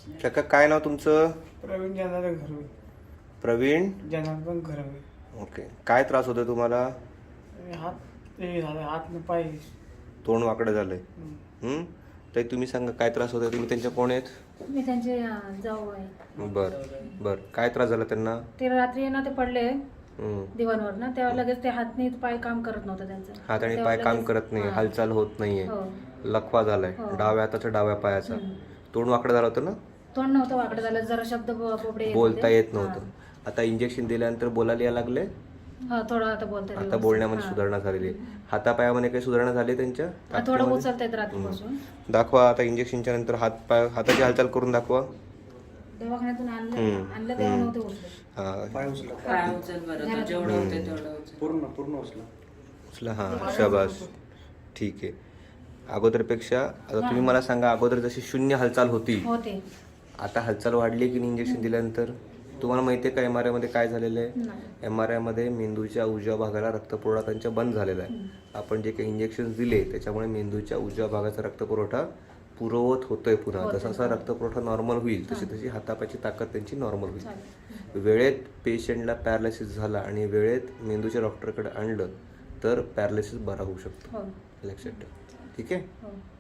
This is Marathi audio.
काका काय नाव तुमचं? प्रवीण जनार्दन घरवे. प्रवीण जनार्दन घरवे. ओके. काय त्रास होतोय तुम्हाला? हात ते झालं, हात न पाय. तोंड वाकडं झालंय. तर तुम्ही सांगा काय त्रास होतोय? तुम्ही त्यांच्या कोण आहेत? मी त्यांचे जाऊ आहे. बर काय त्रास झाला त्यांना? ते रात्री ना ते पडले हम्म. दिवाणवर ना, तेव्हा लगेच ते हात नाही पाय काम करत नव्हतं त्यांचं. हात आणि तेव्हा पाय काम लगेच- करत नाही, हा. हालचाल होत नाहीये, हो. लकवा झालाय हो. डाव्या हाताच्या डाव्या पायाचा. तोंड वाकडं झालं होतं ना? तोंड नव्हतं वाकडं झालं, जरा शब्द बोबडे येत बोलता होते. येत नव्हतं. आता इंजेक्शन दिल्यानंतर बोलायला यायला लागले. हा थोडं आता बोलता आता बोलण्यामध्ये सुधारणा झालेली आहे. हातापायामध्ये काही सुधारणा झाली त्यांच्या? थोडं ताकदीमध्ये? उचलता येत रात्रीपासून. दाखवा आता इंजेक्शनच्या नंतर हाताची हालचाल करून दाखवा. दवाखान्यातून आणलं तेव्हा नव्हते उचलत. हा पाय उचला. पाय उचल बरं, तो जेवढं होते तेवढं उचल. पूर्ण उचला. उचला. हा शाबास. ठीक आहे. अगोदरपेक्षा आता तुम्ही मला सांगा, अगोदर जशी शून्य हालचाल होती होते आता हालचाल वाढली की इंजेक्शन दिल्यानंतर? तुम्हाला माहिती आहे का MRI मध्ये काय झालेलं आहे? नाही. MRI मध्ये मेंदूच्या उजव्या भागाला रक्तपुरवठा त्यांच्या बंद झालेला आहे. आपण जे काही इंजेक्शन दिले त्याच्यामुळे मेंदूच्या उजव्या भागाचा रक्तपुरवठा पुरवत होतोय पुन्हा. जसा जसा रक्तपुरवठा नॉर्मल होईल तशी तशी हातापायची ताकद त्यांची नॉर्मल होईल. वेळेत पेशंटला पॅरालिसिस झाला आणि वेळेत मेंदूच्या डॉक्टरकडे आणलं तर पॅरालिसिस बरा होऊ शकतो. हो. लक्षात ठेवा. ठीक आहे. हो.